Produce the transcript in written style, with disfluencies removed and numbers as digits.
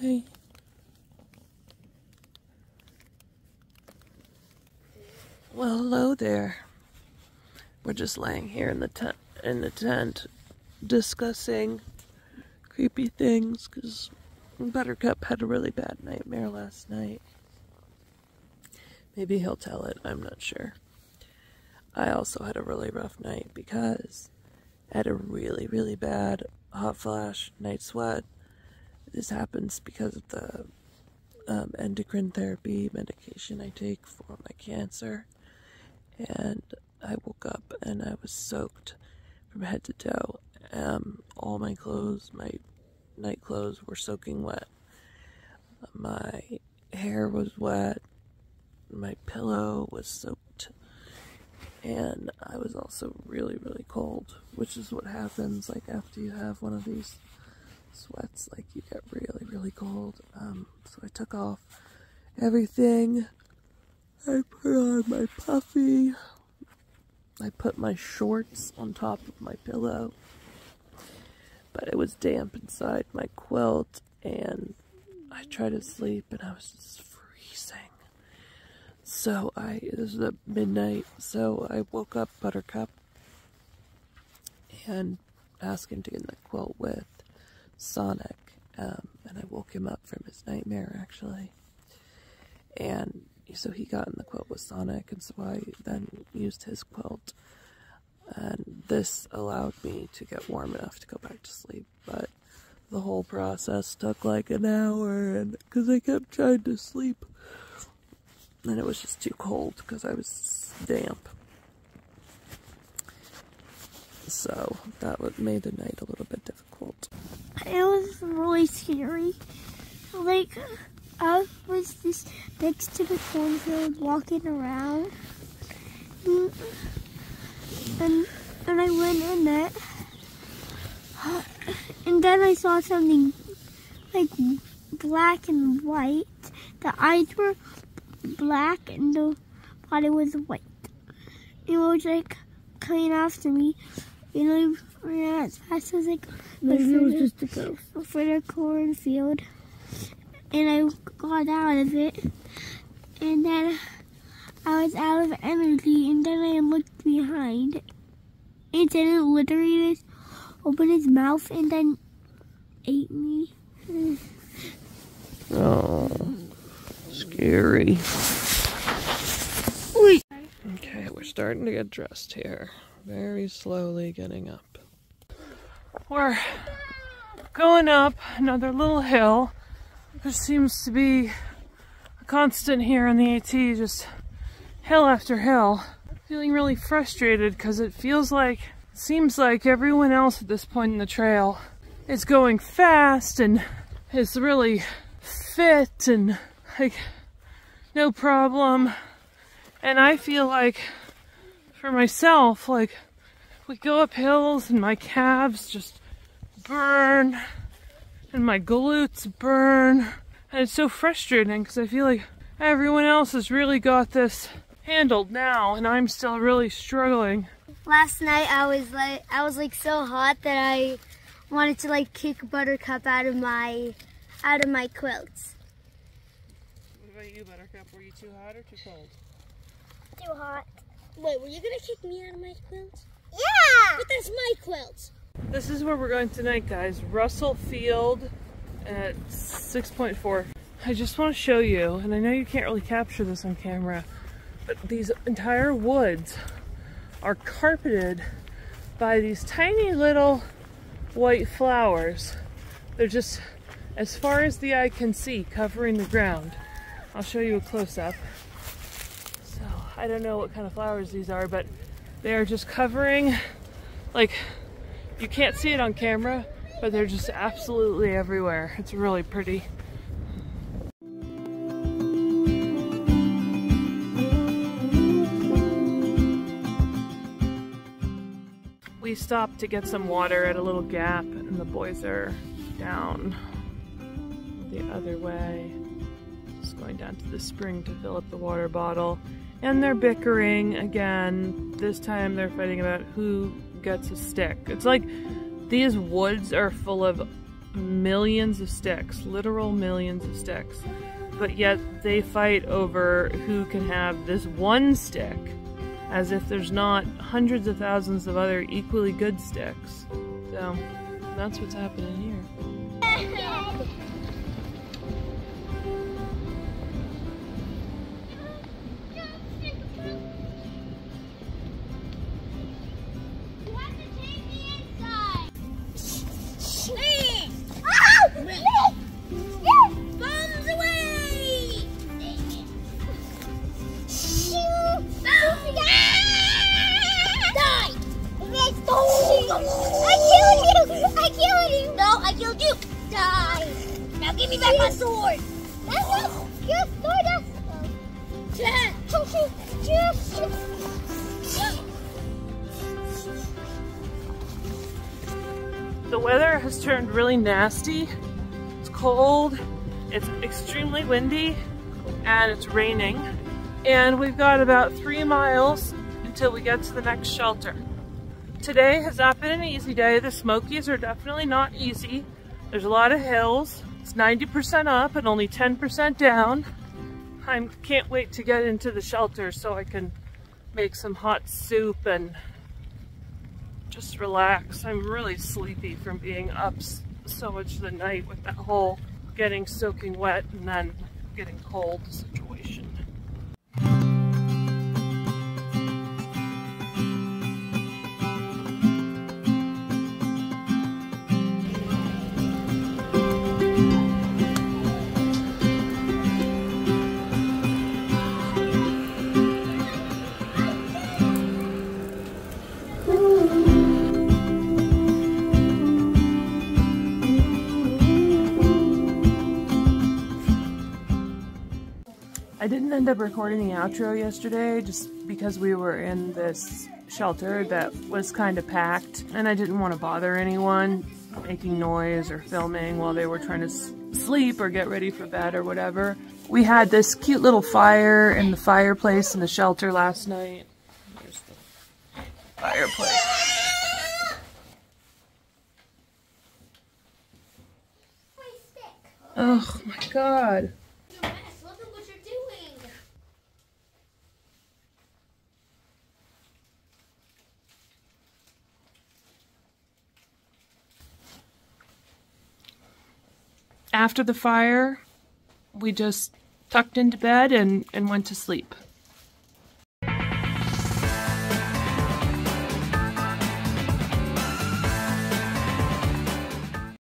Hey. Well, hello there. We're just laying here in the tent discussing creepy things because Buttercup had a really bad nightmare last night. Maybe he'll tell it, I'm not sure. I also had a really rough night because I had a really bad hot flash, night sweat. This happens because of the endocrine therapy medication I take for my cancer. And I woke up and I was soaked from head to toe. All my clothes, my night clothes, were soaking wet. My hair was wet. My pillow was soaked. And I was also really cold, which is what happens like after you have one of these sweats, like you get really cold. So I took off everything. I put on my puffy. I put my shorts on top of my pillow. But it was damp inside my quilt, and I tried to sleep and I was just freezing. So this was at midnight, so I woke up Buttercup and asked him to get in the quilt with Sonic. And I woke him up from his nightmare, actually. And so he got in the quilt with Sonic, and so I then used his quilt. And this allowed me to get warm enough to go back to sleep. But the whole process took like an hour, and because I kept trying to sleep. And it was just too cold because I was damp. So that made the night a little bit difficult. It was really scary. Like, I was just next to the cornfield walking around. And I went in it. And then I saw something like black and white. The eyes were black and the body was white. It was like coming after me. And I ran as fast as I could. Maybe it was just a ghost. For the cornfield. And I got out of it. And then I was out of energy. And then I looked behind. And then it literally just opened its mouth and then ate me. Oh, scary. Wait. Okay, we're starting to get dressed here. Very slowly getting up. We're going up another little hill. There seems to be a constant here in the AT, just hill after hill. Feeling really frustrated because it seems like everyone else at this point in the trail is going fast and is really fit and like no problem. And I feel like for myself, like we go up hills and my calves just burn and my glutes burn, and it's so frustrating because I feel like everyone else has really got this handled now and I'm still really struggling. Last night I was like so hot that I wanted to like kick Buttercup out of my quilts. What about you, Buttercup? Were you too hot or too cold? Too hot. Wait, were you gonna kick me out of my quilt? Yeah! But that's my quilt. This is where we're going tonight, guys. Russell Field at 6.4. I just want to show you, and I know you can't really capture this on camera, but these entire woods are carpeted by these tiny little white flowers. They're just as far as the eye can see, covering the ground. I'll show you a close-up. So, I don't know what kind of flowers these are, but they are just covering, like, you can't see it on camera, but they're just absolutely everywhere. It's really pretty. We stopped to get some water at a little gap, and the boys are down the other way. Just going down to the spring to fill up the water bottle. And they're bickering again. This time they're fighting about who gets a stick. It's like these woods are full of millions of sticks, literal millions of sticks. But yet they fight over who can have this one stick, as if there's not hundreds of thousands of other equally good sticks. So that's what's happening here. Give me back my sword! The weather has turned really nasty. It's cold, it's extremely windy, and it's raining. And we've got about 3 miles until we get to the next shelter. Today has not been an easy day. The Smokies are definitely not easy. There's a lot of hills. It's 90% up and only 10% down. I can't wait to get into the shelter so I can make some hot soup and just relax. I'm really sleepy from being up so much of the night with that whole getting soaking wet and then getting cold situation. I didn't end up recording the outro yesterday just because we were in this shelter that was kind of packed and I didn't want to bother anyone making noise or filming while they were trying to sleep or get ready for bed or whatever. We had this cute little fire in the fireplace in the shelter last night. There's the fireplace. Oh my god. After the fire, we just tucked into bed and went to sleep.